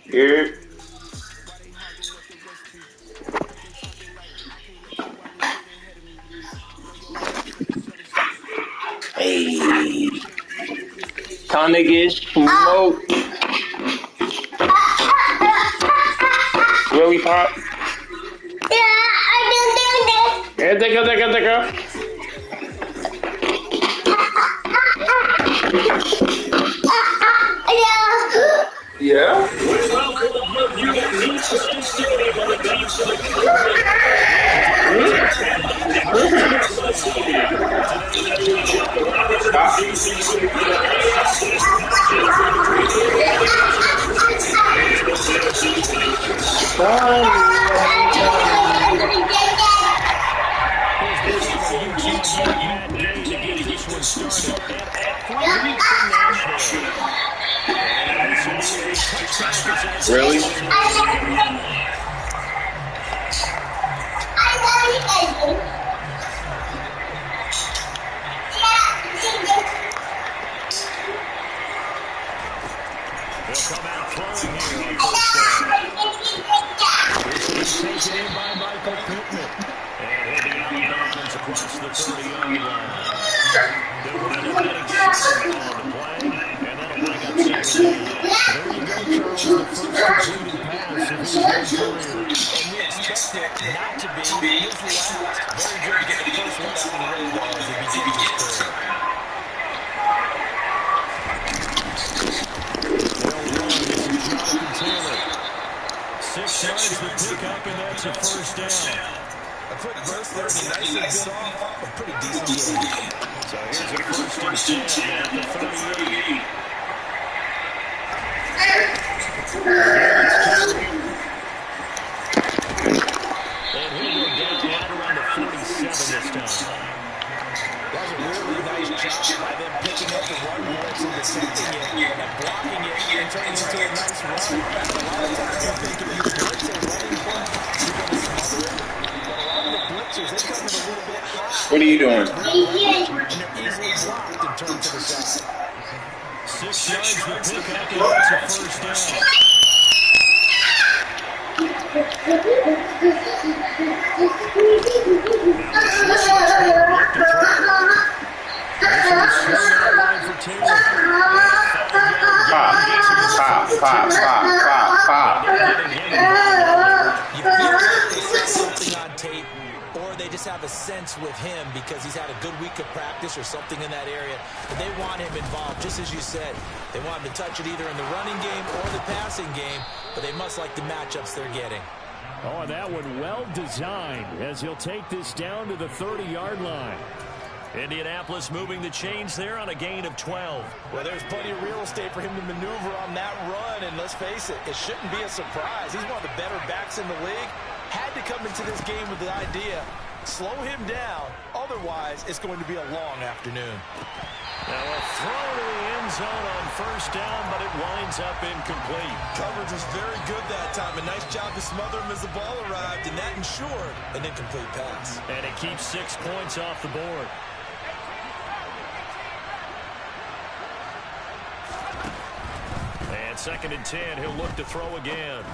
Here. Hey. Time to get smoked. Really, Pop? Yeah, take her. Yeah? Really? What are you doing? 6 yards to pick up, and that's a first down. They just have a sense with him because he's had a good week of practice or something in that area. But they want him involved, just as you said. They want him to touch it either in the running game or the passing game, but they must like the matchups they're getting. Oh, and that one well designed as he'll take this down to the 30-yard line. Indianapolis moving the chains there on a gain of 12. Well, there's plenty of real estate for him to maneuver on that run, and let's face it, it shouldn't be a surprise. He's one of the better backs in the league. Had to come into this game with the idea, slow him down, otherwise it's going to be a long afternoon. Now a throw to the end zone on first down, but it winds up incomplete. Coverage was very good that time. A nice job to smother him as the ball arrived, and that ensured an incomplete pass. And it keeps 6 points off the board. And 2nd and 10, he'll look to throw again.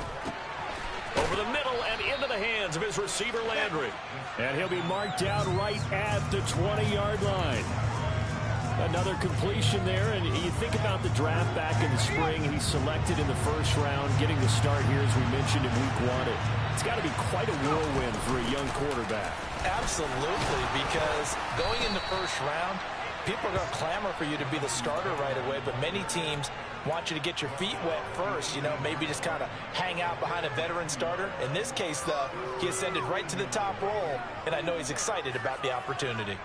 Over the middle and into the hands of his receiver, Landry. And he'll be marked down right at the 20-yard line. Another completion there, and you think about the draft back in the spring. He's selected in the first round, getting the start here, as we mentioned, in week 1. It's got to be quite a whirlwind for a young quarterback. Absolutely, because going in the first round, People are going to clamor for you to be the starter right away, but many teams want you to get your feet wet first, maybe just kind of hang out behind a veteran starter. In this case, though, he ascended right to the top role, and I know he's excited about the opportunity.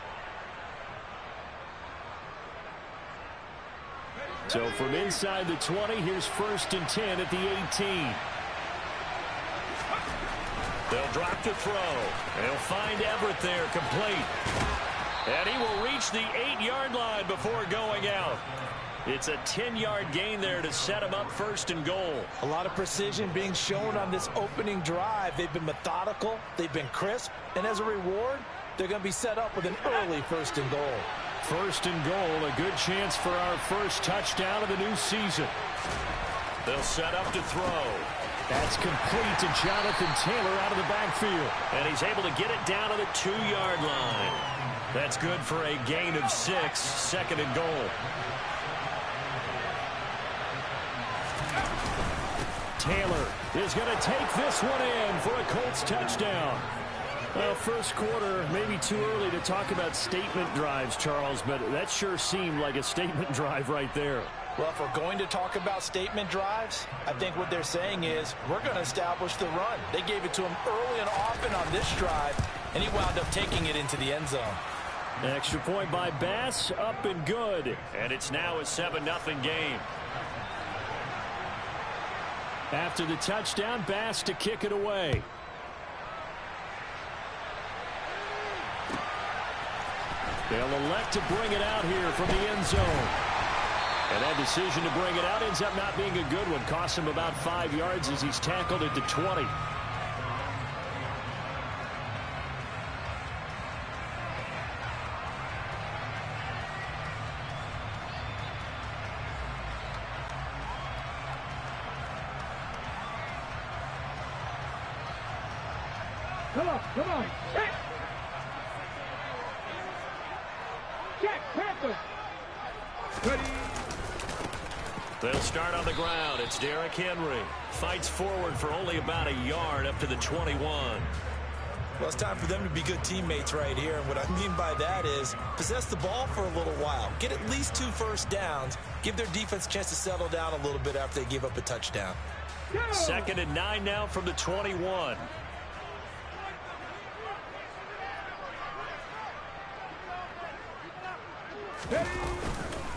So from inside the 20, here's 1st and 10 at the 18. They'll drop to throw. They'll find Everett there, complete. And he will reach the 8-yard line before going out. It's a 10-yard gain there to set him up 1st and goal. A lot of precision being shown on this opening drive. They've been methodical. They've been crisp. And as a reward, they're going to be set up with an early 1st and goal. 1st and goal, a good chance for our first touchdown of the new season. They'll set up to throw. That's complete to Jonathan Taylor out of the backfield. And he's able to get it down to the 2-yard line. That's good for a gain of 6, 2nd and goal. Taylor is going to take this one in for a Colts touchdown. Well, first quarter, maybe too early to talk about statement drives, Charles, but that sure seemed like a statement drive right there. Well, if we're going to talk about statement drives, I think what they're saying is we're going to establish the run. They gave it to him early and often on this drive, and he wound up taking it into the end zone. Extra point by Bass, up and good. And it's now a 7-0 game. After the touchdown, Bass to kick it away. They'll elect to bring it out here from the end zone. And that decision to bring it out ends up not being a good one. Costs him about 5 yards as he's tackled at the 20. Come on. Check. Check, Panther. Ready. They'll start on the ground. It's Derrick Henry. Fights forward for only about a yard up to the 21. Well, it's time for them to be good teammates right here. And what I mean by that is possess the ball for a little while. Get at least 2 first downs. Give their defense a chance to settle down a little bit after they give up a touchdown. 2nd and 9 now from the 21.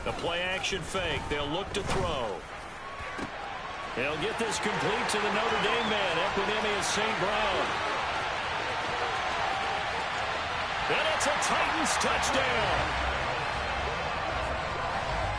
The play-action fake. They'll look to throw. They'll get this complete to the Notre Dame man, Equinemius St. Brown. And it's a Titans touchdown.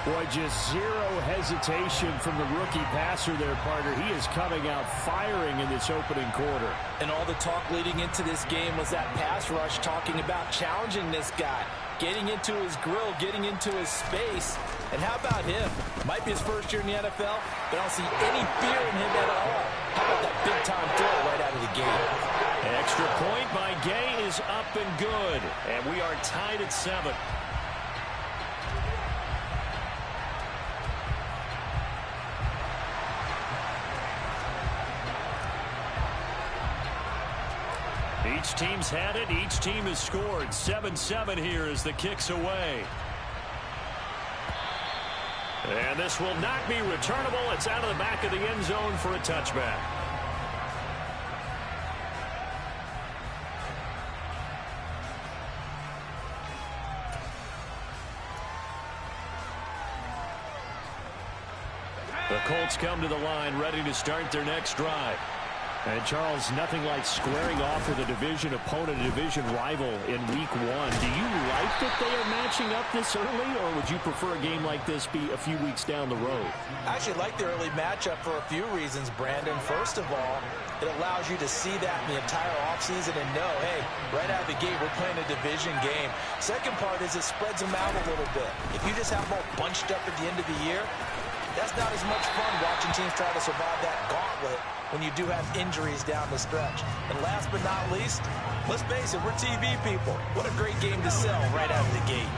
Boy, just zero hesitation from the rookie passer there, partner. He is coming out firing in this opening quarter. And all the talk leading into this game was that pass rush talking about challenging this guy. Getting into his grill, getting into his space. And how about him? Might be his first year in the NFL, but I don't see any fear in him at all. How about that big-time throw right out of the gate? An extra point by Gay is up and good. And we are tied at 7. Each team's had it. Each team has scored. 7-7 here as the kick's away. And this will not be returnable. It's out of the back of the end zone for a touchback. The Colts come to the line ready to start their next drive. And Charles, nothing like squaring off with a division opponent, a division rival in week 1. Do you like that they are matching up this early, or would you prefer a game like this be a few weeks down the road? I actually like the early matchup for a few reasons, Brandon. First of all, it allows you to see that in the entire offseason and know, hey, right out of the gate, we're playing a division game. Second part is it spreads them out a little bit. If you just have them all bunched up at the end of the year, that's not as much fun watching teams try to survive that gauntlet when you do have injuries down the stretch. And last but not least, let's face it, we're TV people. What a great game to sell right out of the gate.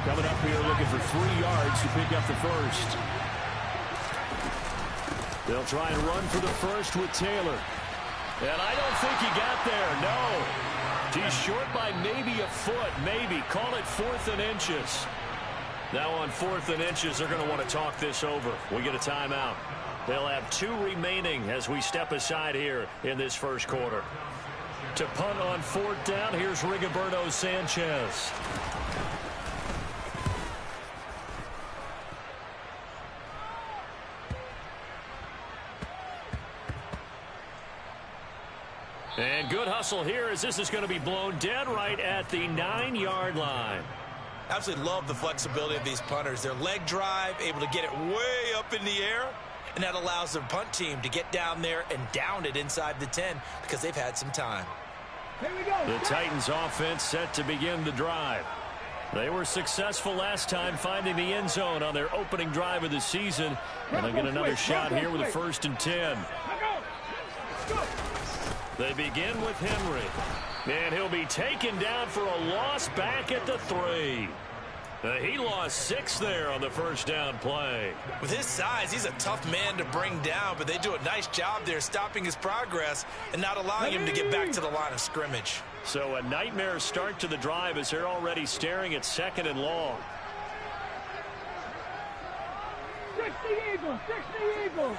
Coming up here looking for 3 yards to pick up the first. They'll try and run for the first with Taylor. And I don't think he got there, no. He's short by maybe a foot, maybe. Call it 4th and inches. Now on 4th and inches, they're going to want to talk this over. We get a timeout. They'll have 2 remaining as we step aside here in this first quarter. To punt on 4th down, here's Rigoberto Sanchez. And good hustle here as this is going to be blown dead right at the 9-yard line. Absolutely love the flexibility of these punters. Their leg drive, able to get it way up in the air, and that allows the punt team to get down there and down it inside the 10 because they've had some time. Here we go. The Titans offense set to begin the drive. They were successful last time finding the end zone on their opening drive of the season, and they'll get another shot here with a 1st and 10. They begin with Henry, and he'll be taken down for a loss back at the 3. He lost 6 there on the first down play. With his size, he's a tough man to bring down, but they do a nice job there stopping his progress and not allowing him to get back to the line of scrimmage. So a nightmare start to the drive as they're already staring at 2nd and long. 60 Eagles, 60 Eagles.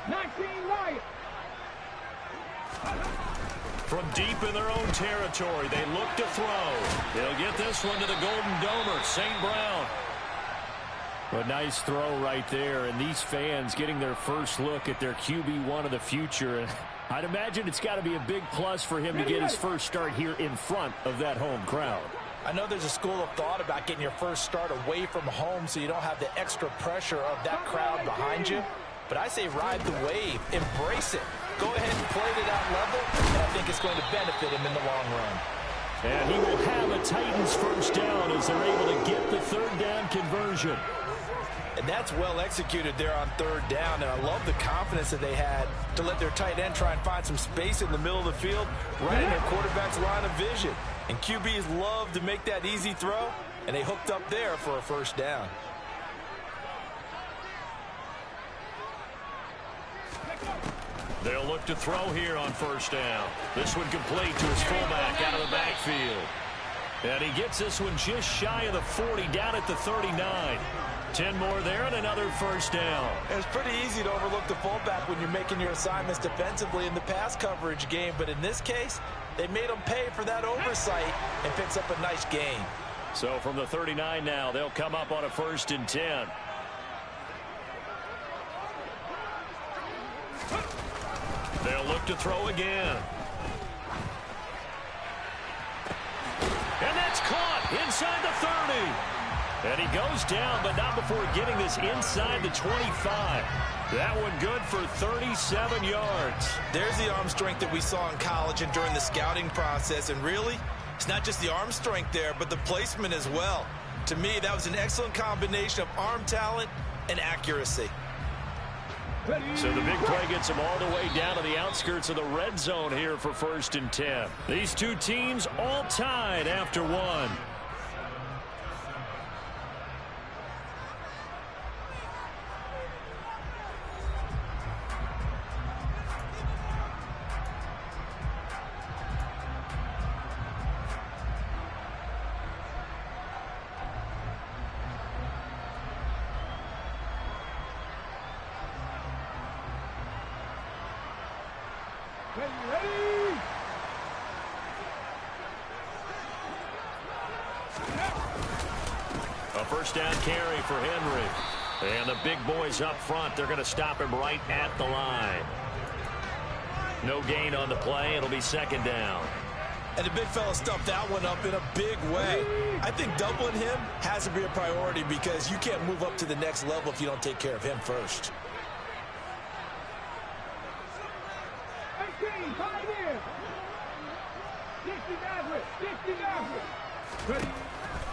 19 Lions. From deep in their own territory, they look to throw. They'll get this one to the Golden Domer, St. Brown. A nice throw right there, and these fans getting their first look at their QB1 of the future. And I'd imagine it's got to be a big plus for him to get his first start here in front of that home crowd. I know there's a school of thought about getting your first start away from home so you don't have the extra pressure of that crowd behind you. But I say ride the wave, embrace it. Go ahead and play to that level, and I think it's going to benefit him in the long run. And he will have a Titans first down as they're able to get the 3rd down conversion. And that's well executed there on 3rd down, and I love the confidence that they had to let their tight end try and find some space in the middle of the field, right in their quarterback's line of vision. And QBs love to make that easy throw, and they hooked up there for a first down. They'll look to throw here on 1st down. This one complete to his fullback out of the backfield. And he gets this one just shy of the 40, down at the 39. 10 more there and another 1st down. It's pretty easy to overlook the fullback when you're making your assignments defensively in the pass coverage game. But in this case, they made him pay for that oversight and picks up a nice gain. So from the 39 now, they'll come up on a 1st and 10. They'll look to throw again. And that's caught inside the 30. And he goes down, but not before getting this inside the 25. That one good for 37 yards. There's the arm strength that we saw in college and during the scouting process. And really, it's not just the arm strength there, but the placement as well. To me, that was an excellent combination of arm talent and accuracy. So the big play gets them all the way down to the outskirts of the red zone here for 1st and 10. These two teams all tied after 1. A first down carry for Henry. And the big boys up front, they're going to stop him right at the line. No gain on the play. It'll be 2nd down. And the big fella stuffed that one up in a big way. I think doubling him has to be a priority because you can't move up to the next level if you don't take care of him first.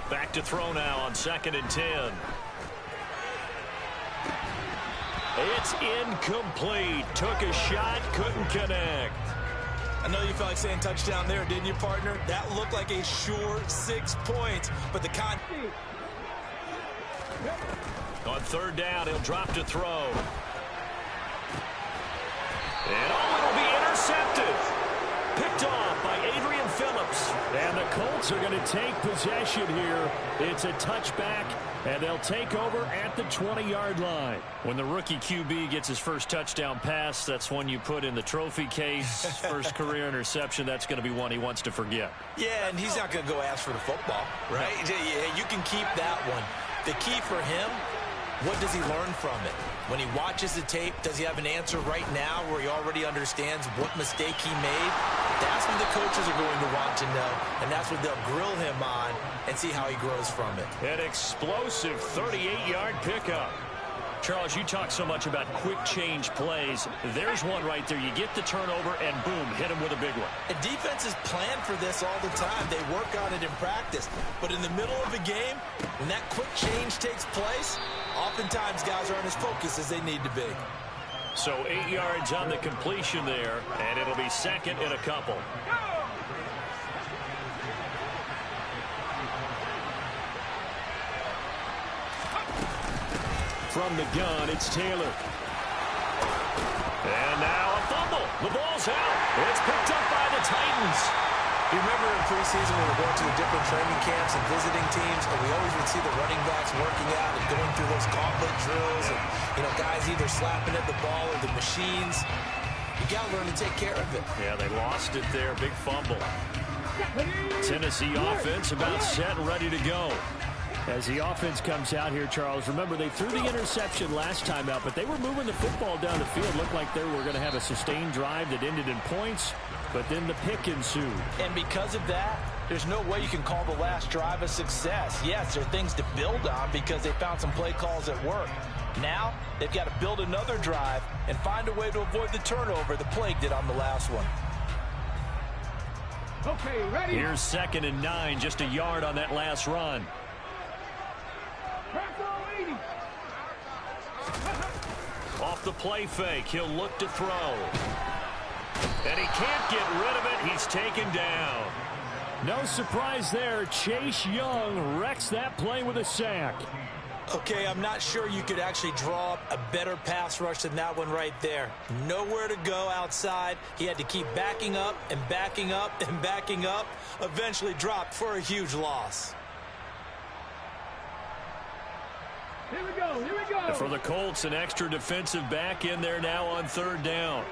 Back to throw now on 2nd and 10. It's incomplete. Took a shot, couldn't connect. I know you felt like saying touchdown there, didn't you, partner? That looked like a sure 6 points, but the on 3rd down, he'll drop to throw. And it'll be intercepted. Picked off by Adrian Phillips. And the Colts are going to take possession here. It's a touchback, and they'll take over at the 20-yard line. When the rookie QB gets his first touchdown pass, that's one you put in the trophy case. First career interception, that's going to be one he wants to forget. Yeah, and he's not going to go ask for the football, right? Yeah, you can keep that one. The key for him, what does he learn from it? When he watches the tape, does he have an answer right now where he already understands what mistake he made? That's what the coaches are going to want to know, and that's what they'll grill him on and see how he grows from it. An explosive 38-yard pickup. Charles, you talk so much about quick change plays. There's one right there. You get the turnover, and boom, hit him with a big one. And defenses plan for this all the time. They work on it in practice. But in the middle of a game, when that quick change takes place, oftentimes guys aren't as focused as they need to be. So 8 yards on the completion there, and it'll be second and a couple. From the gun, it's Taylor. And now a fumble. The ball's out. It's picked up by the Titans. You remember in preseason when we were going to the different training camps and visiting teams, and we always would see the running backs working out and going through those gauntlet drills, and guys either slapping at the ball or the machines. You got to learn to take care of it. Yeah, they lost it there. Big fumble. Tennessee offense about set and ready to go. As the offense comes out here, Charles, remember they threw the interception last time out, but they were moving the football down the field. Looked like they were going to have a sustained drive that ended in points, but then the pick ensued. And because of that, there's no way you can call the last drive a success. Yes, there are things to build on because they found some play calls that work. Now, they've got to build another drive and find a way to avoid the turnover the Plague did on the last one. Okay, ready? Here's 2nd and 9, just a yard on that last run. Off the play fake, he'll look to throw. And he can't get rid of it. He's taken down. No surprise there. Chase Young wrecks that play with a sack. Okay, I'm not sure you could actually draw up a better pass rush than that one right there. Nowhere to go outside. He had to keep backing up and backing up and backing up. Eventually dropped for a huge loss. Here we go, here we go. And for the Colts, an extra defensive back in there now on 3rd down.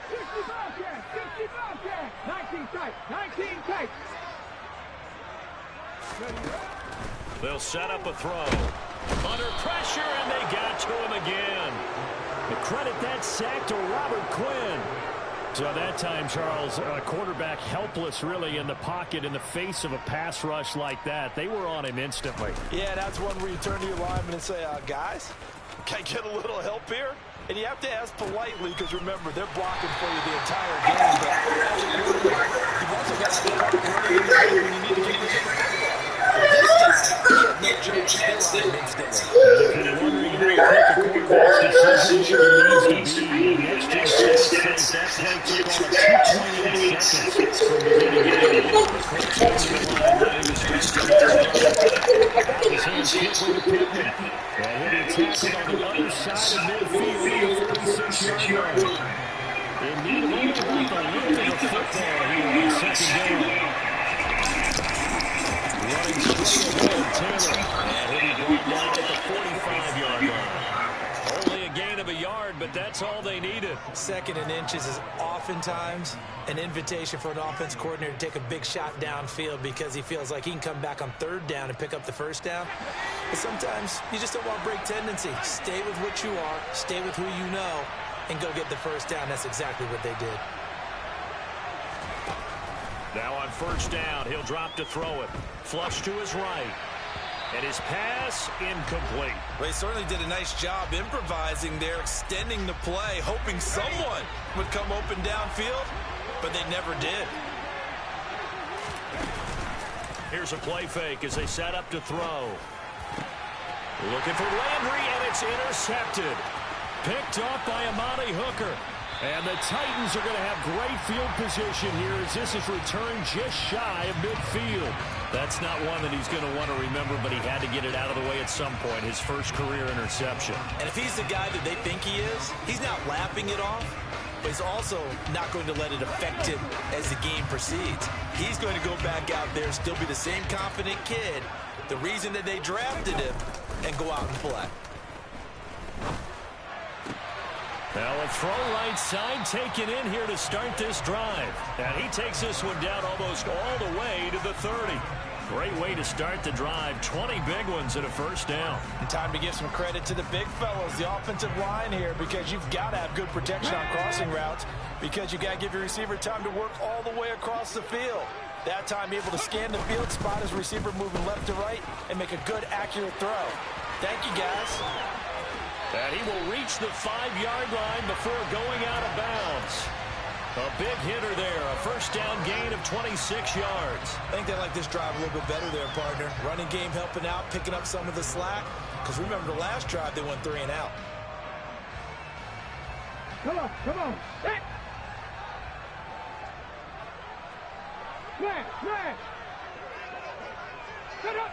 60 Bobcats, 60 Bobcats. 19 tight, 19 tight. They'll set up a throw. Under pressure, and they got to him again. The credit that sack to Robert Quinn. So that time, Charles, a quarterback helpless really in the pocket in the face of a pass rush like that. They were on him instantly. Yeah, that's one where you turn to your lineman and say, guys, can I get a little help here? And you have to ask politely because, remember, they're blocking for you the entire game. But as a quarterback, you've also got to start running when you need to get the football. This time, he had no chance to him instantly. If you're wondering how to pick a quarterback's decision, it needs to be next to stats. That play took on 2.8 seconds from beginning to end. The coach goes to the line, letting his out of his hands, quickly to Pittman. And he'll be tackled on the other side of midfield at the 46-yard line. In need of only about the length of the football here on 2nd down. Running straight ahead, Taylor. And he'll be brought down at the 45-yard line. Only a gain of a yard, but that's all they needed. 2nd and inches is oftentimes an invitation for an offense coordinator to take a big shot downfield because he feels like he can come back on 3rd down and pick up the 1st down. But sometimes you just don't want break tendency. Stay with what you are, stay with who you know, and go get the 1st down. That's exactly what they did. Now on 1st down, he'll drop to throw it. Flush to his right. And his pass incomplete. Well, he certainly did a nice job improvising there, extending the play, hoping someone would come open downfield, but they never did. Here's a play fake as they set up to throw. Looking for Landry, and it's intercepted. Picked off by Amani Hooker. And the Titans are going to have great field position here as this is returned just shy of midfield. That's not one that he's going to want to remember, but he had to get it out of the way at some point, his first career interception. And if he's the guy that they think he is, he's not laughing it off. but he's also not going to let it affect him as the game proceeds. He's going to go back out there, still be the same confident kid, the reason that they drafted him, and go out and play. Now a throw right side taken in here to start this drive. And he takes this one down almost all the way to the 30. Great way to start the drive. 20 big ones and a first down. And time to give some credit to the big fellows, the offensive line here, because you've got to have good protection on crossing routes, because you've got to give your receiver time to work all the way across the field. That time able to scan the field, spot his receiver moving left to right, and make a good, accurate throw. Thank you, guys. And he will reach the 5-yard line before going out of bounds. A big hitter there, a first down gain of 26 yards. I think they like this drive a little bit better there, partner. Running game helping out, picking up some of the slack. Because remember the last drive, they went 3 and out. Come on, come on. Back. Smash, smash. Set up.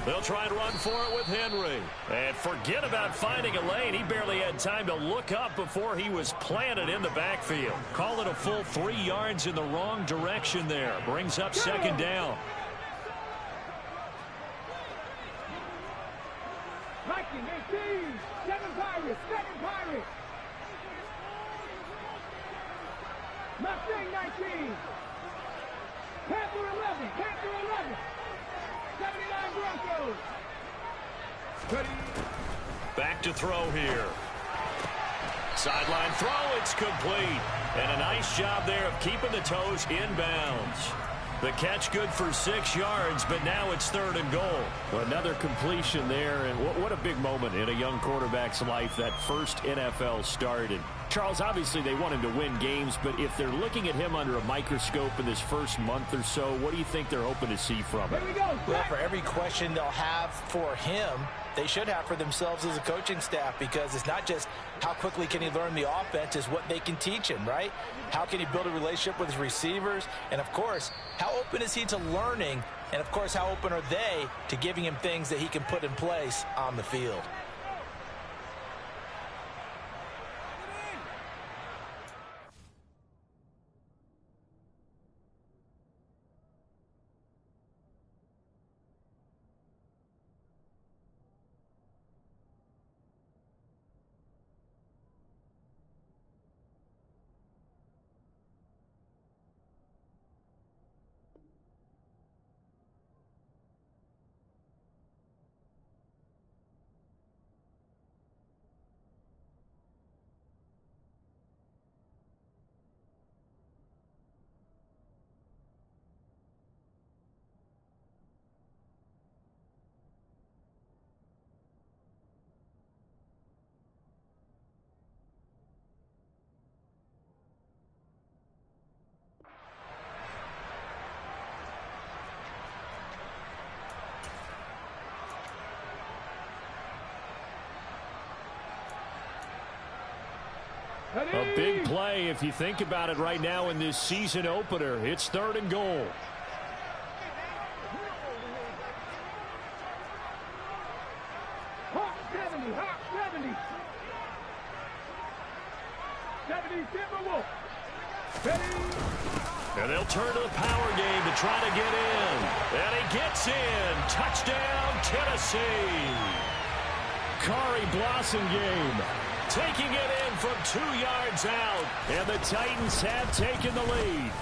They'll try and run for it with Henry. And forget about finding a lane. He barely had time to look up before he was planted in the backfield. Call it a full 3 yards in the wrong direction there. Brings up second down. 19-18. 7 Pirates. 7 Pirates. Mustang 19. Panther 11. Panther 11. 79 Broncos. Back to throw here. Sideline throw, it's complete. And a nice job there of keeping the toes inbounds. The catch good for 6 yards, but now it's 3rd and goal. Another completion there, and what a big moment in a young quarterback's life, that first NFL start. And Charles, obviously they want him to win games, but if they're looking at him under a microscope in this first month or so, what do you think they're hoping to see from him? Well, for every question they'll have for him, they should have for themselves as a coaching staff, because it's not just how quickly can he learn the offense, it's what they can teach him, right? How can he build a relationship with his receivers? And, of course, how open is he to learning? And, of course, how open are they to giving him things that he can put in place on the field? A big play if you think about it right now in this season opener. It's 3rd and goal. Hot 70, hot 70. 70 Timberwolves. And they'll turn to the power game to try to get in. And he gets in. Touchdown, Tennessee. Kari Blossom game. Taking it in from 2 yards out. And the Titans have taken the lead.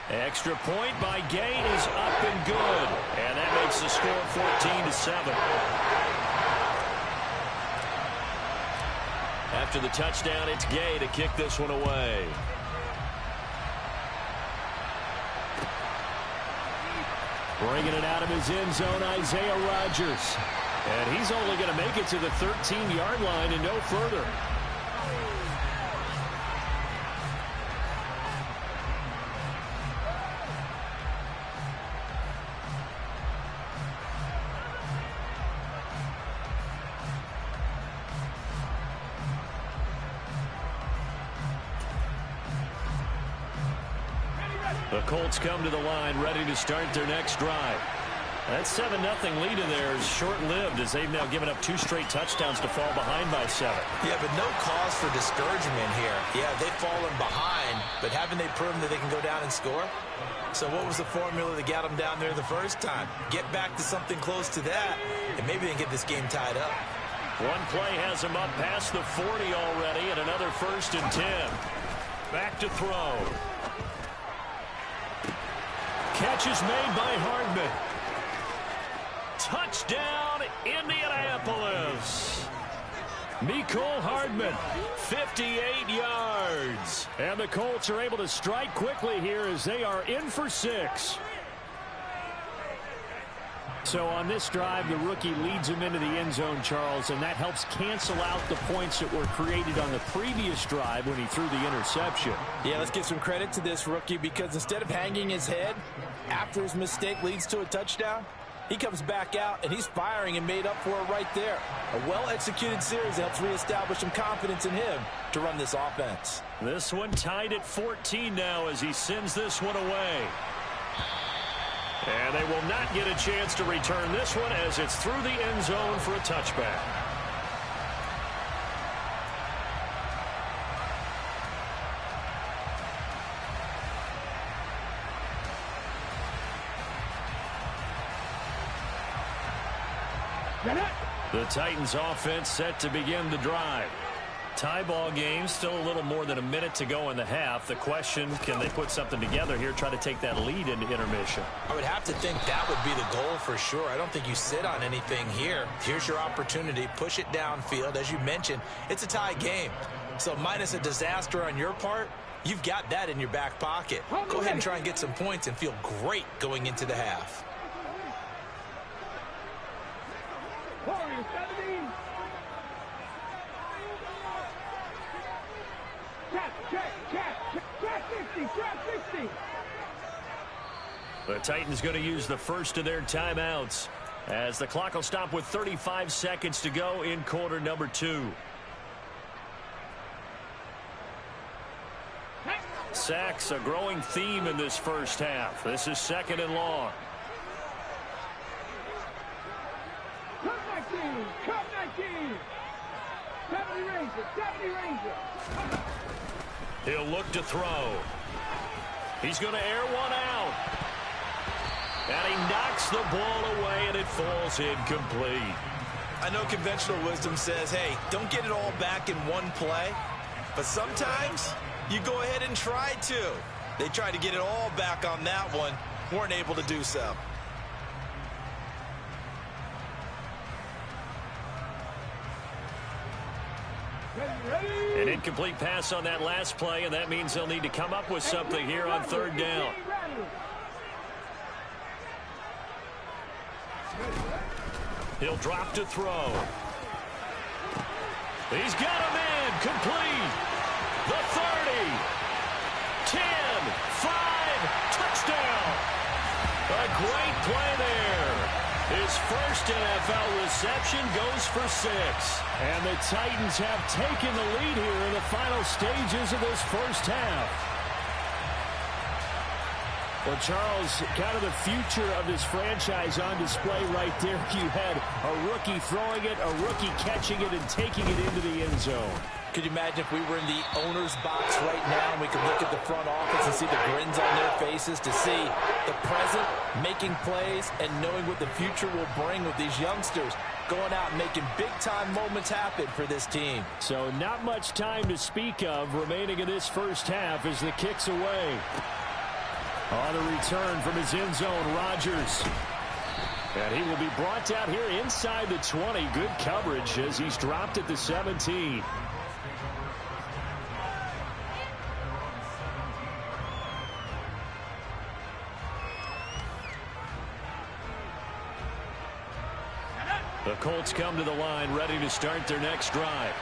Extra point by Gay is up and good. And that makes the score 14-7. After the touchdown, it's Gay to kick this one away. Bringing it out of his end zone, Isaiah Rodgers. And he's only going to make it to the 13-yard line and no further. The Colts come to the line ready to start their next drive. That 7-0 lead in there is short-lived as they've now given up 2 straight touchdowns to fall behind by 7. Yeah, but no cause for discouragement here. Yeah, they've fallen behind, but haven't they proven that they can go down and score? So what was the formula that got them down there the first time? Get back to something close to that, and maybe they can get this game tied up. One play has him up past the 40 already, and another 1st and 10. Back to throw. Catch is made by Hardman. Touchdown, Indianapolis. Mecole Hardman, 58 yards. And the Colts are able to strike quickly here as they are in for 6. So on this drive, the rookie leads him into the end zone, Charles, and that helps cancel out the points that were created on the previous drive when he threw the interception. Yeah, let's give some credit to this rookie because instead of hanging his head after his mistake leads to a touchdown, he comes back out, and he's firing and made up for it right there. A well-executed series helps reestablish some confidence in him to run this offense. This one tied at 14 now as he sends this one away. And they will not get a chance to return this one as it's through the end zone for a touchback. The Titans offense set to begin the drive. Tie ball game, still a little more than a minute to go in the half. The question, can they put something together here, try to take that lead into intermission? I would have to think that would be the goal for sure. I don't think you sit on anything here. Here's your opportunity. Push it downfield. As you mentioned, it's a tie game. So minus a disaster on your part, you've got that in your back pocket. Go ahead and try and get some points and feel great going into the half. Warriors 17. Check 60. The Titans going to use the first of their timeouts as the clock will stop with 35 seconds to go in quarter number 2. Sacks, a growing theme in this first half. This is 2nd and long. Cup 19. 70 Rangers. He'll look to throw. He's going to air one out. And he knocks the ball away, and it falls incomplete. I know conventional wisdom says, hey, don't get it all back in one play. But sometimes you go ahead and try to. They tried to get it all back on that one. Weren't able to do so. An incomplete pass on that last play, and that means they'll need to come up with something here on 3rd down. He'll drop to throw. He's got a man complete. The 30, 10, 5, touchdown. A great play there. His first NFL reception goes for 6. And the Titans have taken the lead here in the final stages of this first half. Well, Charles, kind of the future of this franchise on display right there. You had a rookie throwing it, a rookie catching it, and taking it into the end zone. Could you imagine if we were in the owner's box right now and we could look at the front office and see the grins on their faces to see the present making plays and knowing what the future will bring with these youngsters going out and making big-time moments happen for this team. So not much time to speak of remaining in this first half as the kick's away. On the return from his end zone, Rodgers. And he will be brought down here inside the 20. Good coverage as he's dropped at the 17. The Colts come to the line ready to start their next drive.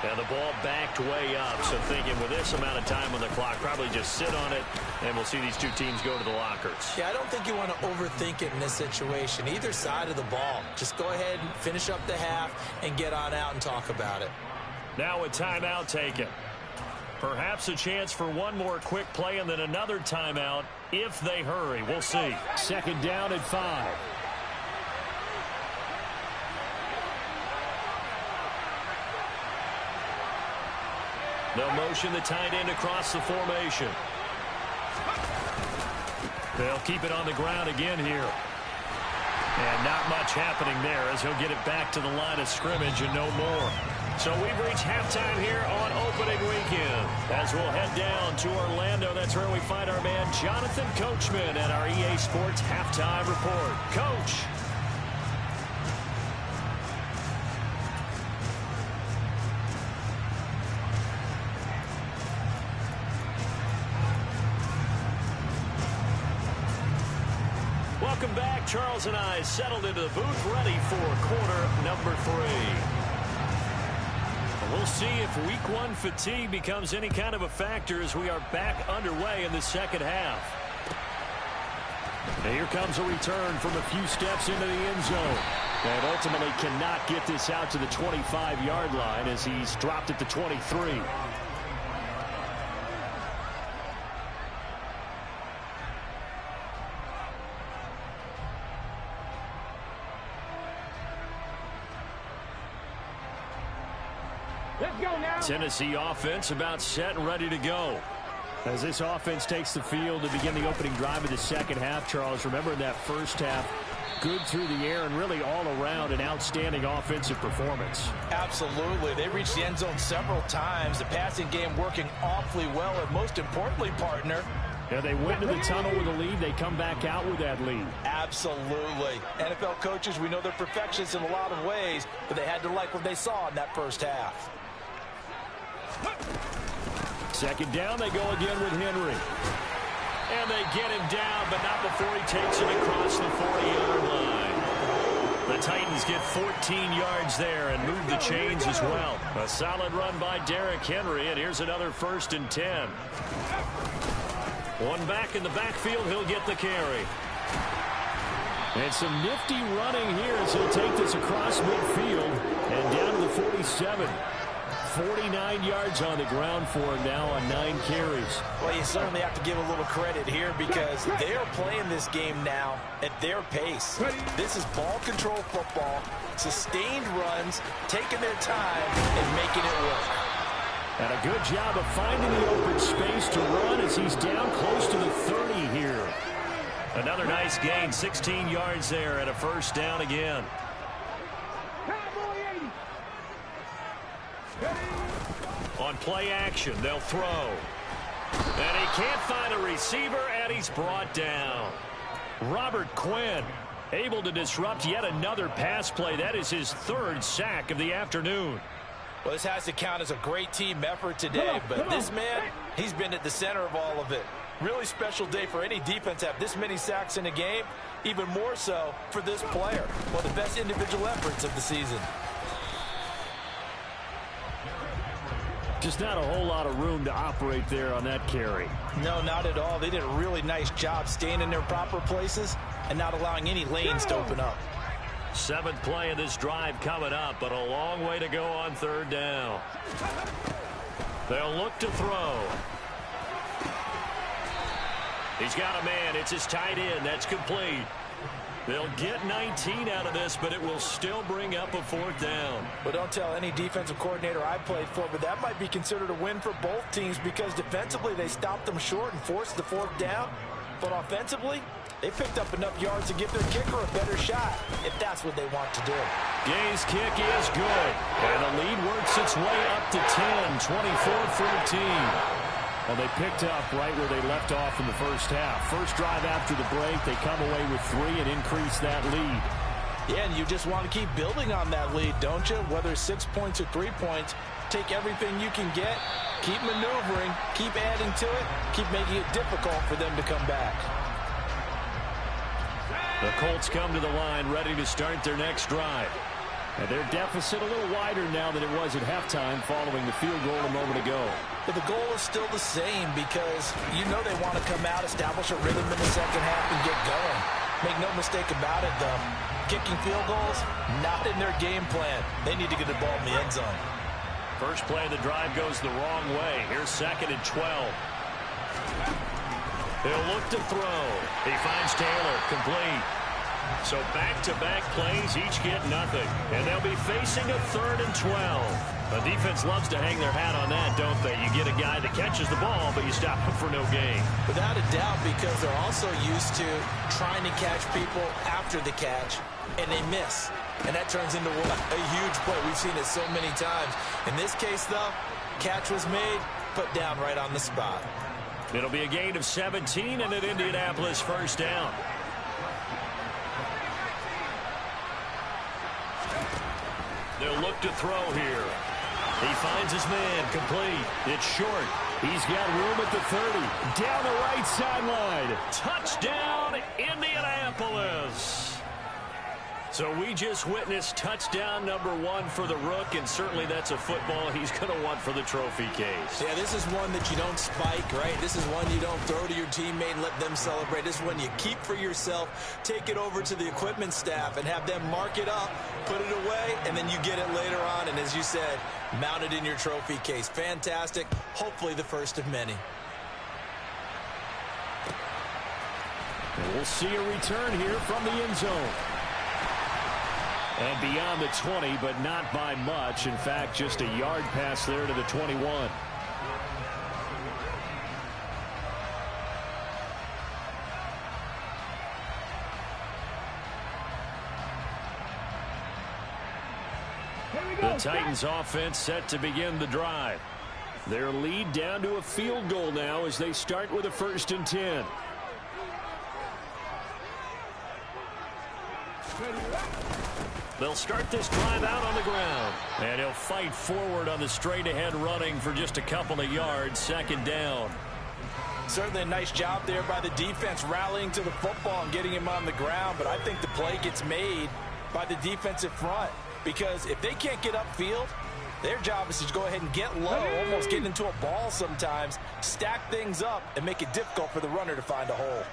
And the ball backed way up, so thinking with this amount of time on the clock, probably just sit on it, and we'll see these two teams go to the lockers. Yeah, I don't think you want to overthink it in this situation. Either side of the ball. Just go ahead and finish up the half and get on out and talk about it. Now a timeout taken. Perhaps a chance for one more quick play and then another timeout if they hurry. We'll see. 2nd down at 5. They'll motion the tight end across the formation. They'll keep it on the ground again here. And not much happening there as he'll get it back to the line of scrimmage and no more. So we've reached halftime here on opening weekend. As we'll head down to Orlando, that's where we find our man Jonathan Coachman at our EA Sports Halftime Report. Coach. Welcome back. Charles and I settled into the booth ready for quarter number 3. We'll see if week 1 fatigue becomes any kind of a factor as we are back underway in the second half. And here comes a return from a few steps into the end zone. And ultimately cannot get this out to the 25-yard line as he's dropped at the 23. Tennessee offense about set and ready to go. As this offense takes the field to begin the opening drive of the second half, Charles, remember in that first half, good through the air and really all around an outstanding offensive performance. Absolutely. They reached the end zone several times. The passing game working awfully well, and most importantly, partner, yeah, they went to the tunnel with a lead. They come back out with that lead. Absolutely. NFL coaches, we know they're perfectionists in a lot of ways, but they had to like what they saw in that first half. Second down, they go again with Henry. And they get him down, but not before he takes it across the 40-yard line. The Titans get 14 yards there and move the chains as well. A solid run by Derrick Henry, and here's another 1st and 10. One back in the backfield, he'll get the carry. And some nifty running here as he'll take this across midfield and down to the 47. 49 yards on the ground for him now on 9 carries. Well, you certainly have to give a little credit here because they are playing this game now at their pace. This is ball control football, sustained runs, taking their time and making it work. And a good job of finding the open space to run as he's down close to the 30 here. Another nice gain, 16 yards there and a 1st down again. On play action, they'll throw. And he can't find a receiver, and he's brought down. Robert Quinn able to disrupt yet another pass play. That is his 3rd sack of the afternoon. Well, this has to count as a great team effort today, but this man, he's been at the center of all of it. Really special day for any defense to have this many sacks in a game, even more so for this player. One of the best individual efforts of the season. Just not a whole lot of room to operate there on that carry. No, not at all. They did a really nice job staying in their proper places and not allowing any lanes to open up. 7th play of this drive coming up, but a long way to go on 3rd down. They'll look to throw. He's got a man. It's his tight end. That's complete. They'll get 19 out of this, but it will still bring up a 4th down. But don't tell any defensive coordinator I played for, but that might be considered a win for both teams because defensively they stopped them short and forced the 4th down. But offensively, they picked up enough yards to give their kicker a better shot, if that's what they want to do. Gay's kick is good. And the lead works its way up to 10, 24-14. Well, they picked up right where they left off in the first half. First drive after the break, they come away with 3 and increase that lead. Yeah, and you just want to keep building on that lead, don't you? Whether 6 points or 3 points, take everything you can get, keep maneuvering, keep adding to it, keep making it difficult for them to come back. The Colts come to the line ready to start their next drive. And their deficit a little wider now than it was at halftime following the field goal a moment ago. But the goal is still the same because you know they want to come out, establish a rhythm in the second half, and get going. Make no mistake about it, though. Kicking field goals, not in their game plan. They need to get the ball in the end zone. First play of the drive goes the wrong way. Here's 2nd and 12. He'll look to throw. He finds Taylor, complete. So back-to-back plays, each get nothing. And they'll be facing a 3rd and 12. The defense loves to hang their hat on that, don't they? You get a guy that catches the ball, but you stop him for no gain. Without a doubt, because they're also used to trying to catch people after the catch, and they miss. And that turns into what? A huge play. We've seen it so many times. In this case, though, catch was made, put down right on the spot. It'll be a gain of 17 and an Indianapolis first down. They'll look to throw here. He finds his man, complete. It's short. He's got room at the 30. Down the right sideline. Touchdown, Indianapolis. So we just witnessed touchdown number 1 for the Rook, and certainly that's a football he's going to want for the trophy case. Yeah, this is one that you don't spike, right? This is one you don't throw to your teammate and let them celebrate. This is one you keep for yourself, take it over to the equipment staff, and have them mark it up, put it away, and then you get it later on, and as you said, mount it in your trophy case. Fantastic. Hopefully the first of many. And we'll see a return here from the end zone. And beyond the 20, but not by much. In fact, just a yard pass there to the 21. The Titans offense set to begin the drive. Their lead down to a field goal now as they start with a 1st and 10. They'll start this drive out on the ground. And he'll fight forward on the straight-ahead running for just a couple of yards. 2nd down. Certainly a nice job there by the defense rallying to the football and getting him on the ground. But I think the play gets made by the defensive front. Because if they can't get upfield, their job is to go ahead and get low, almost get into a ball sometimes, stack things up, and make it difficult for the runner to find a hole.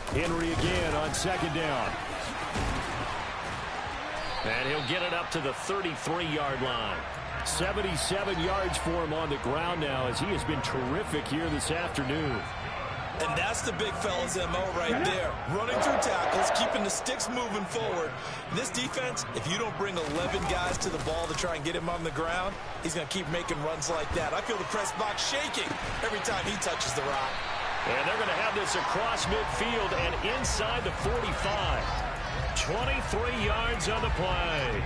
Henry again on 2nd down. And he'll get it up to the 33-yard line. 77 yards for him on the ground now as he has been terrific here this afternoon. And that's the big fella's MO right there. Running through tackles, keeping the sticks moving forward. This defense, if you don't bring 11 guys to the ball to try and get him on the ground, he's going to keep making runs like that. I feel the press box shaking every time he touches the rock. And they're going to have this across midfield and inside the 45. 23 yards on the play.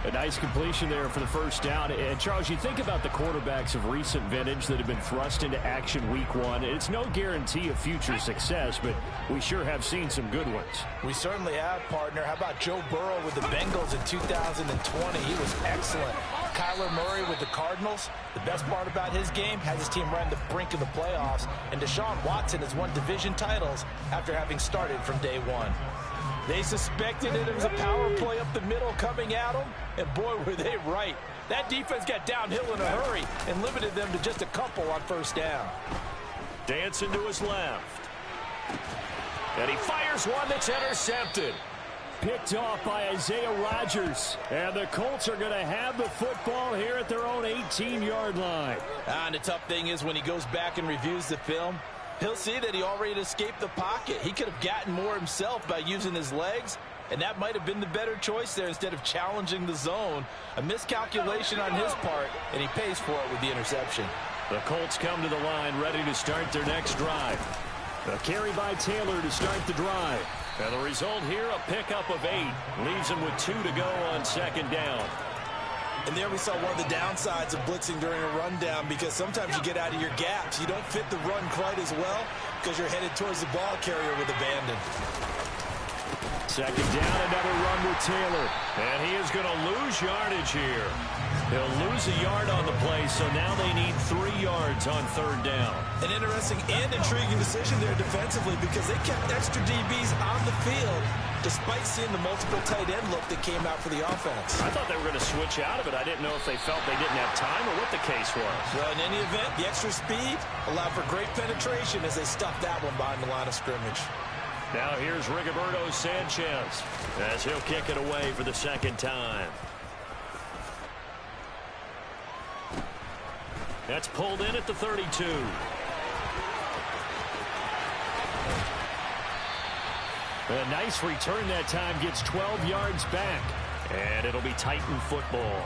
A nice completion there for the first down. And, Charles, you think about the quarterbacks of recent vintage that have been thrust into action week 1. It's no guarantee of future success, but we sure have seen some good ones. We certainly have, partner. How about Joe Burrow with the Bengals in 2020? He was excellent. Kyler Murray with the Cardinals. The best part about his game, has his team right on the brink of the playoffs. And Deshaun Watson has won division titles after having started from day 1. They suspected it was a power play up the middle coming at them, and boy, were they right. That defense got downhill in a hurry and limited them to just a couple on 1st down. Dancing to his left. And he fires one that's intercepted. Picked off by Isaiah Rodgers. And the Colts are going to have the football here at their own 18-yard line. And the tough thing is when he goes back and reviews the film, he'll see that he already escaped the pocket. He could have gotten more himself by using his legs, and that might have been the better choice there instead of challenging the zone. A miscalculation on his part, and he pays for it with the interception. The Colts come to the line ready to start their next drive. A carry by Taylor to start the drive. And the result here, a pickup of 8. Leaves him with 2 to go on 2nd down. And there we saw one of the downsides of blitzing during a rundown, because sometimes you get out of your gaps. You don't fit the run quite as well because you're headed towards the ball carrier with abandon. 2nd down, another run with Taylor. And he is going to lose yardage here. He'll lose a yard on the play, so now they need 3 yards on 3rd down. An interesting and intriguing decision there defensively, because they kept extra DBs on the field despite seeing the multiple tight end look that came out for the offense. I thought they were going to switch out of it. I didn't know if they felt they didn't have time or what the case was. Well, in any event, the extra speed allowed for great penetration as they stuffed that one behind the line of scrimmage. Now here's Rigoberto Sanchez as he'll kick it away for the 2nd time. That's pulled in at the 32. 2nd A nice return that time, gets 12 yards back. And it'll be Titan football.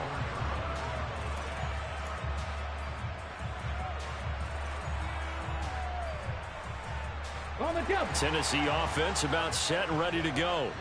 On the jump. Tennessee offense about set and ready to go.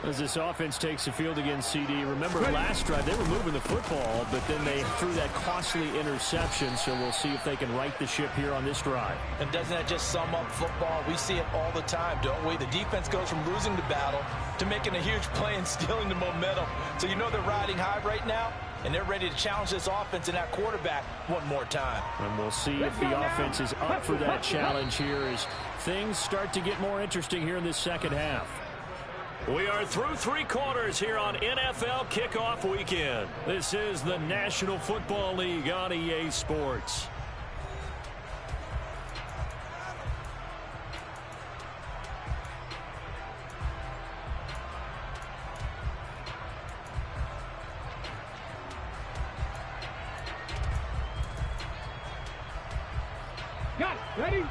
As this offense takes the field against CD. Remember last drive, they were moving the football, but then they threw that costly interception, so we'll see if they can right the ship here on this drive. And doesn't that just sum up football? We see it all the time, don't we? The defense goes from losing the battle to making a huge play and stealing the momentum. So you know they're riding high right now, and they're ready to challenge this offense and that quarterback one more time. And we'll see if the offense is up for that challenge here as things start to get more interesting here in this second half. We are through 3 quarters here on NFL Kickoff Weekend. This is the National Football League on EA Sports. Got it. Ready?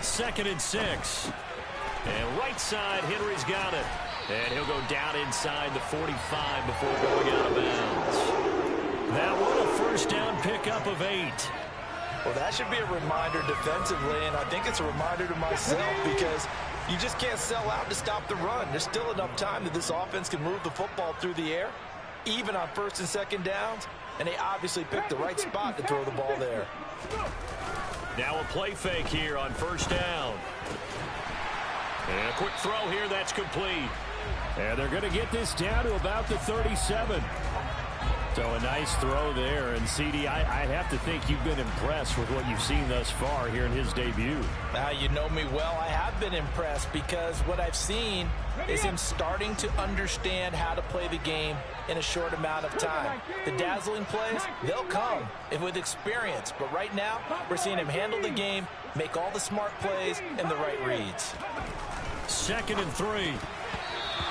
Second and 6. And right side, Henry's got it. And he'll go down inside the 45 before going out of bounds. That one, a first down pickup of 8. Well, that should be a reminder defensively, and I think it's a reminder to myself because you just can't sell out to stop the run. There's still enough time that this offense can move the football through the air, even on first and second downs, and they obviously picked the right spot to throw the ball there. Now a play fake here on first down. And a quick throw here, that's complete. And they're going to get this down to about the 37. So a nice throw there. And, CD, I have to think you've been impressed with what you've seen thus far here in his debut. Now, you know me well. I have been impressed because what I've seen is him starting to understand how to play the game in a short amount of time. The dazzling plays, they'll come with experience. But right now, we're seeing him handle the game, make all the smart plays, and the right reads. Second and 3.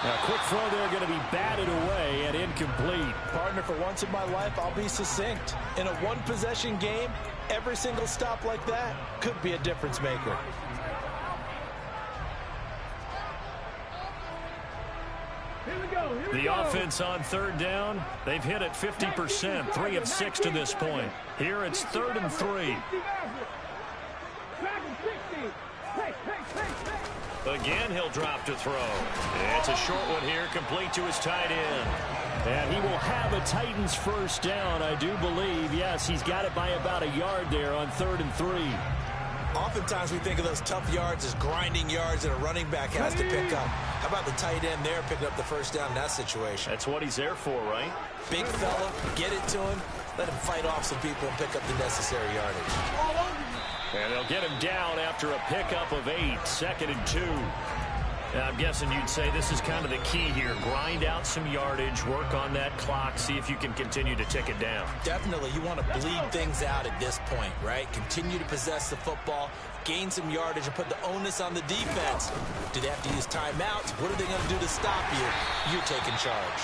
Now, quick throw there, going to be batted away and incomplete. Partner, for once in my life, I'll be succinct. In a one-possession game, every single stop like that could be a difference maker. The offense on third down, they've hit it 50%, 3 of 6 to this point. Here it's 3rd and 3. Again, he'll drop to throw. It's a short one here, complete to his tight end. And he will have a Titans first down, I do believe. Yes, he's got it by about a yard there on 3rd and 3. Oftentimes we think of those tough yards as grinding yards that a running back has to pick up. How about the tight end there picking up the first down in that situation? That's what he's there for, right? Big fella, get it to him, let him fight off some people and pick up the necessary yardage. And they'll get him down after a pickup of 8, 2nd and 2. Now, I'm guessing you'd say this is kind of the key here. Grind out some yardage, work on that clock, see if you can continue to tick it down. Definitely. You want to bleed things out at this point, right? Continue to possess the football, gain some yardage, and put the onus on the defense. Do they have to use timeouts? What are they going to do to stop you? You're taking charge.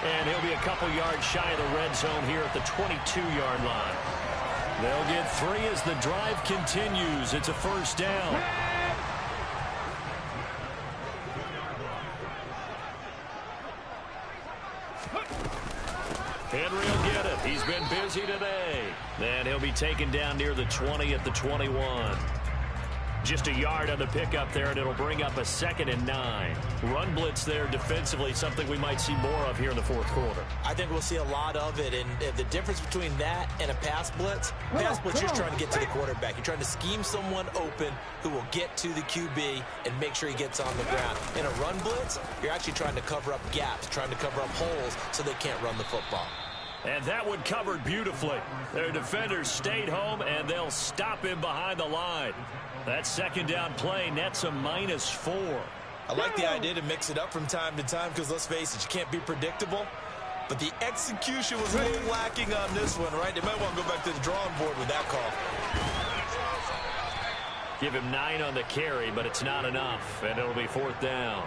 And he'll be a couple yards shy of the red zone here at the 22-yard line. They'll get 3 as the drive continues. It's a first down. Henry will get it. He's been busy today. And he'll be taken down near the 20 at the 21. Just a yard on the pickup there, and it'll bring up a 2nd and 9. Run blitz there defensively, something we might see more of here in the fourth quarter. I think we'll see a lot of it, and the difference between that and a pass blitz, you're trying to get to the quarterback. You're trying to scheme someone open who will get to the QB and make sure he gets on the ground. In a run blitz, you're actually trying to cover up gaps, trying to cover up holes so they can't run the football. And that one covered beautifully. Their defenders stayed home, and they'll stop him behind the line. That second down play nets a -4. I like the idea to mix it up from time to time because, let's face it, you can't be predictable. But the execution was a little lacking on this one, right? They might want to go back to the drawing board with that call. Give him 9 on the carry, but it's not enough, and it'll be 4th down.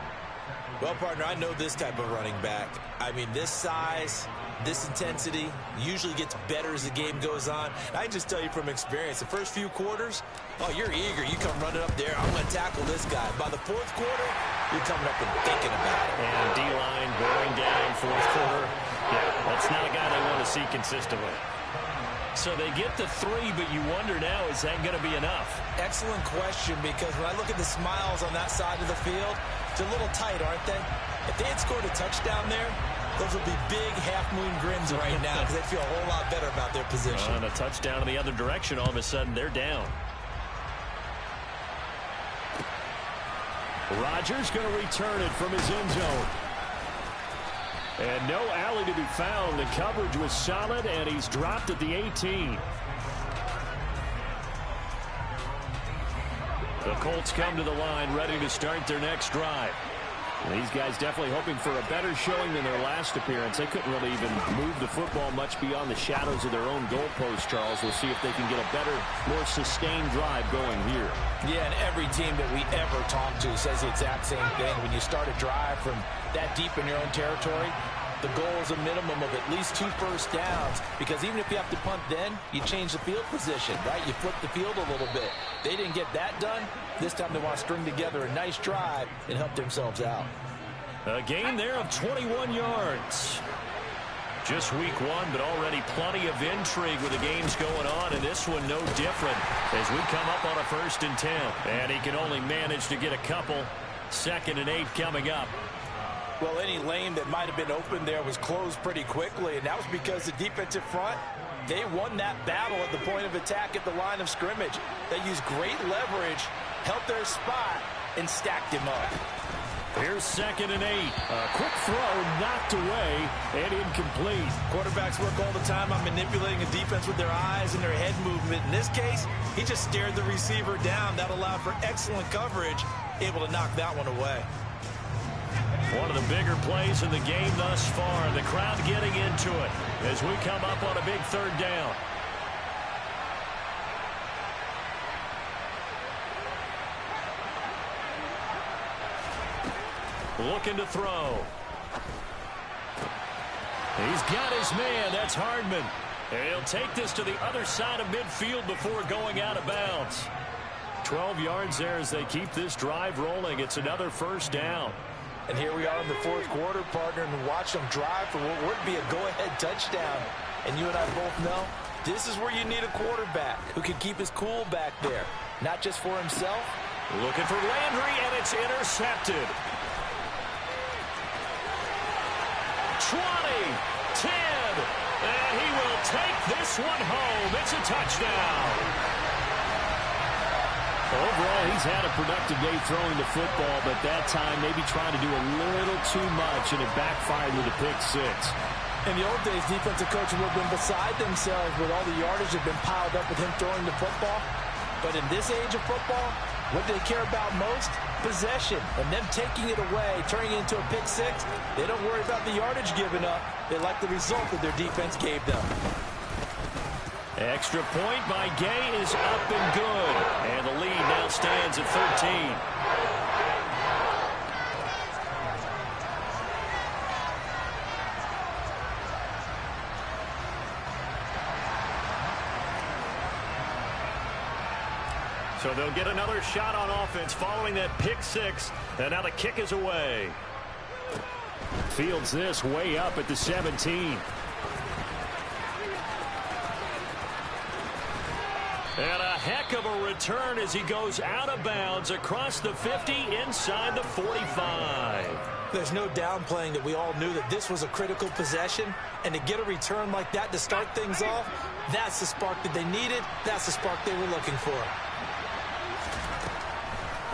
Well, partner, I know this type of running back. I mean, this size, this intensity usually gets better as the game goes on. I can just tell you from experience, the first few quarters, oh, you're eager. You come running up there, I'm going to tackle this guy. By the fourth quarter, you're coming up and thinking about it. And D-line bearing down fourth quarter. Yeah, that's not a guy they want to see consistently. So they get the 3, but you wonder now, is that going to be enough? Excellent question, because when I look at the smiles on that side of the field, it's a little tight, aren't they? If they had scored a touchdown there, those would be big half-moon grins right now because they feel a whole lot better about their position. On a touchdown in the other direction, all of a sudden they're down. Rodgers going to return it from his end zone. And no alley to be found. The coverage was solid, and he's dropped at the 18. The Colts come to the line, ready to start their next drive. These guys definitely hoping for a better showing than their last appearance. They couldn't really even move the football much beyond the shadows of their own goalpost, Charles. We'll see if they can get a better, more sustained drive going here. Yeah, and every team that we ever talk to says the exact same thing. When you start a drive from that deep in your own territory, the goal is a minimum of at least 2 first downs, because even if you have to punt then, you change the field position, right? You flip the field a little bit. They didn't get that done. This time they want to string together a nice drive and help themselves out. A gain there of 21 yards. Just week 1, but already plenty of intrigue with the games going on, and this one no different as we come up on a 1st and 10. And he can only manage to get a couple. 2nd and 8 coming up. Well, any lane that might have been open there was closed pretty quickly, and that was because the defensive front, they won that battle at the point of attack at the line of scrimmage. They used great leverage, held their spot, and stacked him up. Here's 2nd and 8. A quick throw knocked away and incomplete. Quarterbacks work all the time on manipulating a defense with their eyes and their head movement. In this case, he just stared the receiver down. That allowed for excellent coverage, able to knock that one away. One of the bigger plays in the game thus far. The crowd getting into it as we come up on a big 3rd down. Looking to throw. He's got his man. That's Hardman. And he'll take this to the other side of midfield before going out of bounds. 12 yards there as they keep this drive rolling. It's another 1st down. And here we are in the 4th quarter, partner, and watch them drive for what would be a go-ahead touchdown. And you and I both know this is where you need a quarterback who can keep his cool back there, not just for himself. Looking for Landry, and it's intercepted. 20, 10, and he will take this one home. It's a touchdown. Overall, he's had a productive day throwing the football, but that time maybe trying to do a little too much, and it backfired with a pick 6. In the old days, defensive coaches would have been beside themselves with all the yardage that had been piled up with him throwing the football. But in this age of football, what they care about most? Possession. And them taking it away, turning it into a pick 6, they don't worry about the yardage given up. They like the result that their defense gave them. Extra point by Gay is up and good. And the lead now stands at 13. So they'll get another shot on offense following that pick 6. And now the kick is away. Fields this way up at the 17. And a heck of a return as he goes out of bounds across the 50 inside the 45. There's no downplaying that we all knew that this was a critical possession, and to get a return like that to start things off, that's the spark that they needed. That's the spark they were looking for.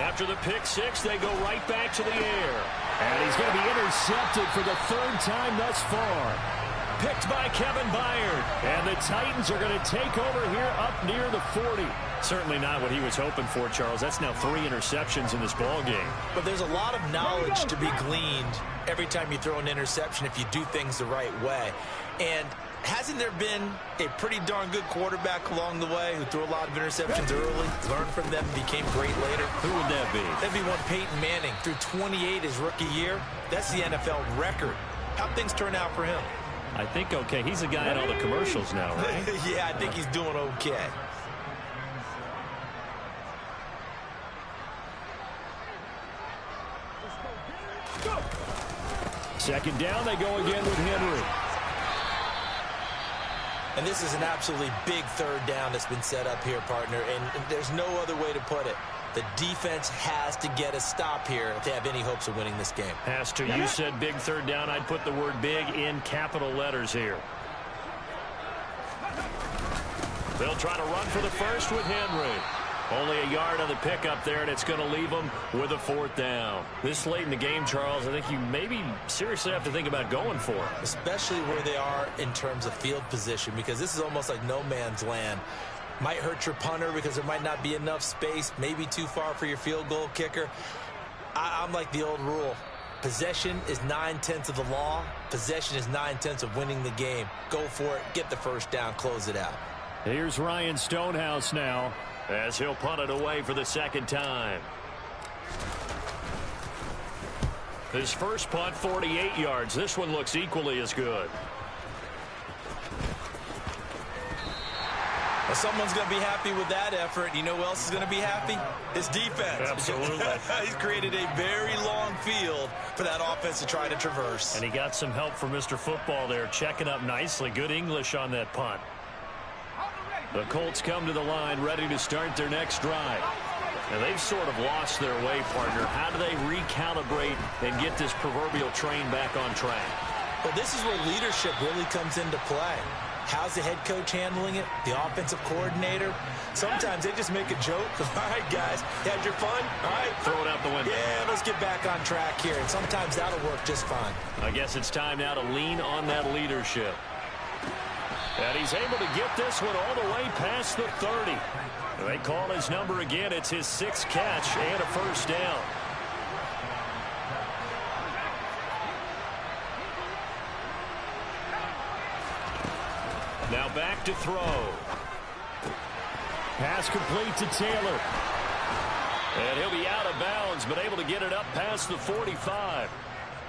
After the pick 6, they go right back to the air. And he's going to be intercepted for the 3rd time thus far. Picked by Kevin Byard. And the Titans are going to take over here up near the 40. Certainly not what he was hoping for, Charles. That's now 3 interceptions in this ball game. But there's a lot of knowledge to be gleaned every time you throw an interception if you do things the right way. And Hasn't there been a pretty darn good quarterback along the way who threw a lot of interceptions early, learned from them, and became great later? Who would that be? That'd be one Peyton Manning. Threw 28 his rookie year. That's the NFL record. How'd things turn out for him? I think okay. He's a guy in all the commercials now, right? Yeah, I think he's doing okay. Second down, they go again with Henry. And this is an absolutely big third down that's been set up here, partner, and there's no other way to put it. The defense has to get a stop here if they have any hopes of winning this game. Has to. You said big third down. I'd put the word big in capital letters here. They'll try to run for the first with Henry. Only a yard on the pickup there, and it's going to leave them with a fourth down. This late in the game, Charles, I think you maybe seriously have to think about going for it. Especially where they are in terms of field position, because this is almost like no man's land. Might hurt your punter because there might not be enough space, maybe too far for your field goal kicker. I'm like the old rule. Possession is 9/10 of the law. Possession is 9/10 of winning the game. Go for it. Get the first down. Close it out. Here's Ryan Stonehouse now, as he'll punt it away for the second time. His first punt, 48 yards. This one looks equally as good. Well, someone's going to be happy with that effort. You know who else is going to be happy? His defense. Absolutely. He's created a very long field for that offense to try to traverse. And he got some help from Mr. Football there, checking up nicely. Good English on that punt. The Colts come to the line, ready to start their next drive. And they've sort of lost their way, partner. How do they recalibrate and get this proverbial train back on track? Well, this is where leadership really comes into play. How's the head coach handling it? The offensive coordinator? Sometimes they just make a joke. All right, guys, you had your fun? All right. Throw it out the window. Yeah, let's get back on track here. And sometimes that'll work just fine. I guess it's time now to lean on that leadership. And he's able to get this one all the way past the 30. They call his number again. It's his 6th catch and a first down. Now back to throw. Pass complete to Taylor. And he'll be out of bounds, but able to get it up past the 45.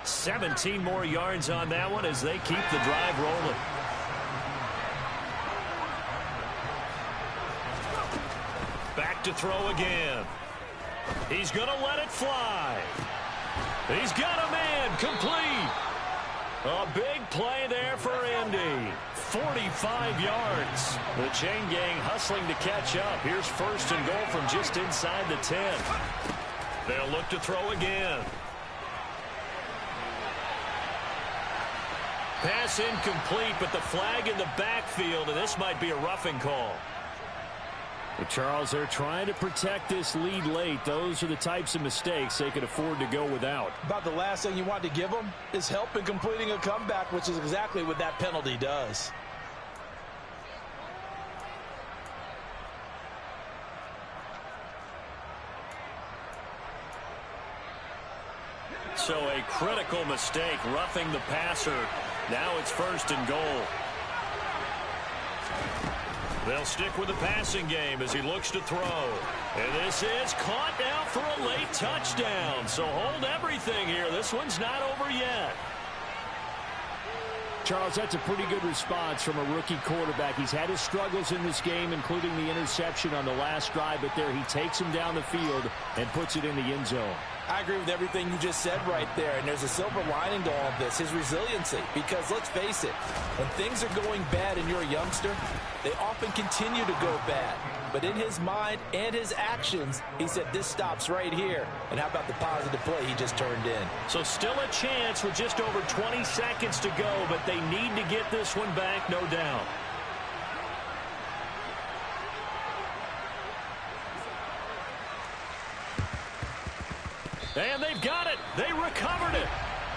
17 more yards on that one as they keep the drive rolling. Back to throw again. He's going to let it fly. He's got a man complete. A big play there for Indy. 45 yards. The chain gang hustling to catch up. Here's first and goal from just inside the 10. They'll look to throw again. Pass incomplete, but the flag in the backfield, and this might be a roughing call. But Charles, they're trying to protect this lead late. Those are the types of mistakes they could afford to go without. About the last thing you want to give them is help in completing a comeback, which is exactly what that penalty does. So a critical mistake, roughing the passer. Now it's first and goal. They'll stick with the passing game as he looks to throw. And this is caught now for a late touchdown. So hold everything here. This one's not over yet. Charles, that's a pretty good response from a rookie quarterback. He's had his struggles in this game, including the interception on the last drive, but there he takes him down the field and puts it in the end zone. I agree with everything you just said right there, and there's a silver lining to all of this, his resiliency. Because let's face it, when things are going bad and you're a youngster, they often continue to go bad. But in his mind and his actions, he said, this stops right here. And how about the positive play he just turned in? So still a chance with just over 20 seconds to go, but they need to get this one back, no doubt. And they've got it. They recovered it.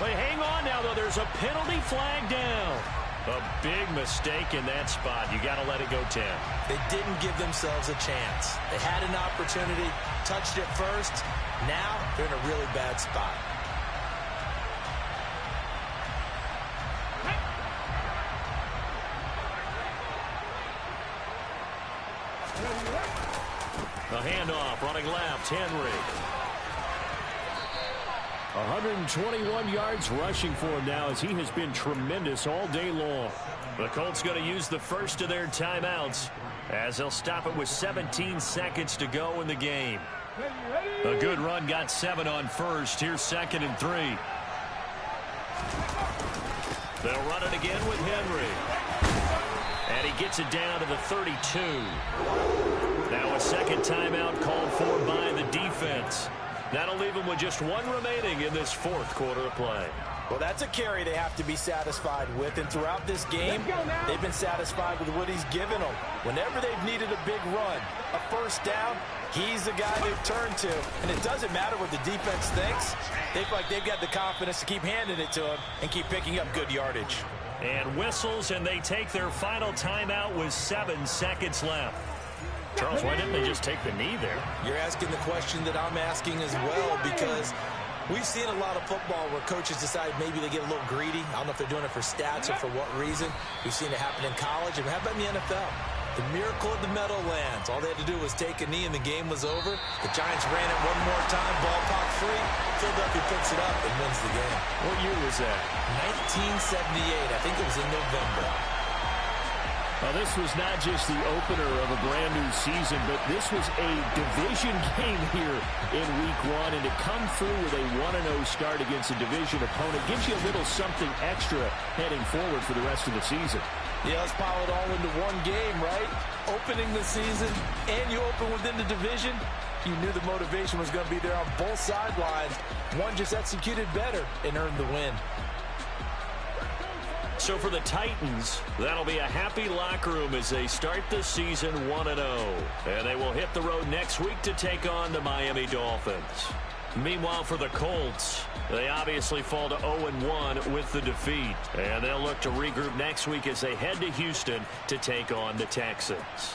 They hang on now, though. There's a penalty flag down. A big mistake in that spot. You got to let it go 10. They didn't give themselves a chance. They had an opportunity, touched it first. Now they're in a really bad spot. handoff, running left, Henry. 121 yards rushing for him now as he has been tremendous all day long. The Colts going to use the first of their timeouts as they'll stop it with 17 seconds to go in the game. A good run got 7 on first. Here's 2nd and 3. They'll run it again with Henry. And he gets it down to the 32. Now a second timeout called for by the defense. That'll leave him with just 1 remaining in this 4th quarter of play. Well, that's a carry they have to be satisfied with, and throughout this game, they've been satisfied with what he's given them. Whenever they've needed a big run, a first down, he's the guy they've turned to. And it doesn't matter what the defense thinks. They feel like they've got the confidence to keep handing it to him and keep picking up good yardage. And whistles, and they take their final timeout with 7 seconds left. Charles, why didn't they just take the knee there? You're asking the question that I'm asking as well, because we've seen a lot of football where coaches decide maybe they get a little greedy. I don't know if they're doing it for stats or for what reason. We've seen it happen in college, and how about in the NFL? The miracle of the Meadowlands. All they had to do was take a knee, and the game was over. The Giants ran it one more time, ball popped free. Philadelphia picks it up and wins the game. What year was that? 1978. I think it was in November. Well, this was not just the opener of a brand-new season, but this was a division game here in Week 1. And to come through with a 1-0 start against a division opponent gives you a little something extra heading forward for the rest of the season. Yeah, let's pile it all into one game, right? Opening the season, and you open within the division. You knew the motivation was going to be there on both sidelines. One just executed better and earned the win. So for the Titans, that'll be a happy locker room as they start the season 1-0. And they will hit the road next week to take on the Miami Dolphins. Meanwhile, for the Colts, they obviously fall to 0-1 with the defeat. And they'll look to regroup next week as they head to Houston to take on the Texans.